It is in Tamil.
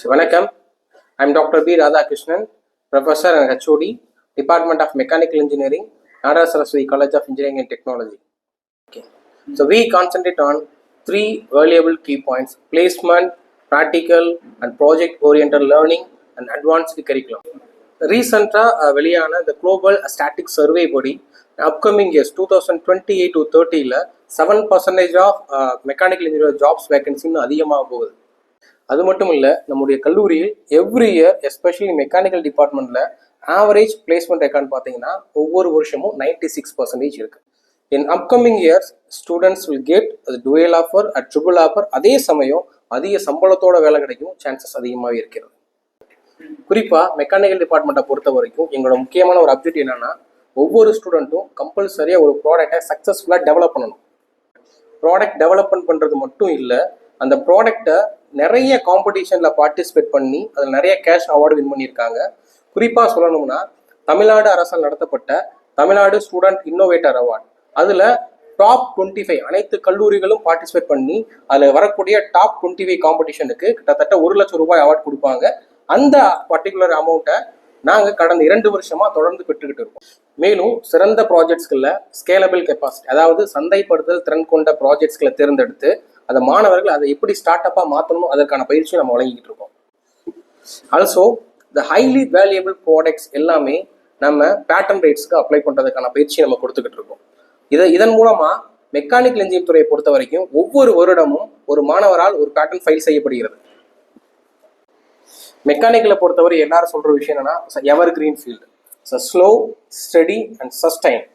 Vanakkam. I am Dr. B. Radhakrishnan, Professor and HOD, Department of Mechanical Engineering, Nara Saraswati College of Engineering and Technology. Okay. So we concentrate on three valuable key points: placement, practical, and project-oriented learning, and advanced curriculum. Recently, வெளியான the Global Static Survey body, upcoming years 2028 to 30 7% of mechanical engineer jobs vacancy அதிகமாக போகுது. அது மட்டும் இல்லை, நம்முடைய கல்லூரியில் எவ்ரி இயர் எஸ்பெஷலி மெக்கானிக்கல் டிபார்ட்மெண்ட்டில் ஆவரேஜ் பிளேஸ்மெண்ட் ரெக்கார்ட் பார்த்தீங்கன்னா ஒவ்வொரு வருஷமும் 96% இருக்குது. இன் upcoming years students will get twelve offer triple offer. அதே சமயம் அதிக சம்பளத்தோட வேலை கிடைக்கும் சான்சஸ் அதிகமாகவே இருக்கிறது. குறிப்பாக மெக்கானிக்கல் டிபார்ட்மெண்ட்டை பொறுத்த வரைக்கும் எங்களோட முக்கியமான ஒரு அப்ஜெக்ட் என்னன்னா, ஒவ்வொரு ஸ்டூடெண்ட்டும் கம்பல்சரியாக ஒரு ப்ராடக்டை சக்ஸஸ்ஃபுல்லாக டெவலப் பண்ணணும். ப்ராடக்ட் டெவலப்மெண்ட் பண்ணுறது மட்டும் இல்லை, அந்த ப்ராடக்டை நிறைய காம்படிஷனில் பார்ட்டிசிபேட் பண்ணி அதில் நிறைய கேஷ் அவார்டு வின் பண்ணியிருக்காங்க. குறிப்பாக சொல்லணும்னா, தமிழ்நாடு அரசால் நடத்தப்பட்ட தமிழ்நாடு ஸ்டூடெண்ட் இன்னோவேட்டர் அவார்டு, அதில் டாப் 25 அனைத்து கல்லூரிகளும் பார்ட்டிசிபேட் பண்ணி அதில் வரக்கூடிய டாப் 25 காம்படிஷனுக்கு கிட்டத்தட்ட 1 லட்சம் ரூபாய் அவார்டு கொடுப்பாங்க. அந்த பர்டிகுலர் அமௌண்ட்டை நாங்கள் கடந்த 2 வருஷமாக தொடர்ந்து பெற்றுக்கிட்டு இருக்கோம். மேலும் சிறந்த ப்ராஜெக்ட்ஸ்களில் ஸ்கேலபிள் கெப்பாசிட்டி, அதாவது சந்தைப்படுத்தல் திறன் கொண்ட ப்ராஜெக்ட்ஸ்களை தேர்ந்தெடுத்து அந்த மாணவர்கள் அதை எப்படி ஸ்டார்ட் அப்பாக மாற்றணும் அதற்கான பயிற்சியை நம்ம வழங்கிக்கிட்டு இருக்கோம். Also the highly valuable products எல்லாமே நம்ம பேட்டன் ரைட்ஸ்க்கு அப்ளை பண்ணுறதுக்கான பயிற்சியை நம்ம கொடுத்துக்கிட்டு இருக்கோம். இதன் மூலமாக மெக்கானிக்கல் இன்ஜினியரிங் துறையை பொறுத்த வரைக்கும் ஒவ்வொரு வருடமும் ஒரு மாணவரால் ஒரு பேட்டன் ஃபைல் செய்யப்படுகிறது. மெக்கானிக்கலை பொறுத்தவரை எல்லாரும் சொல்கிற விஷயம் என்னன்னா, எவர் green field, slow, study and sustain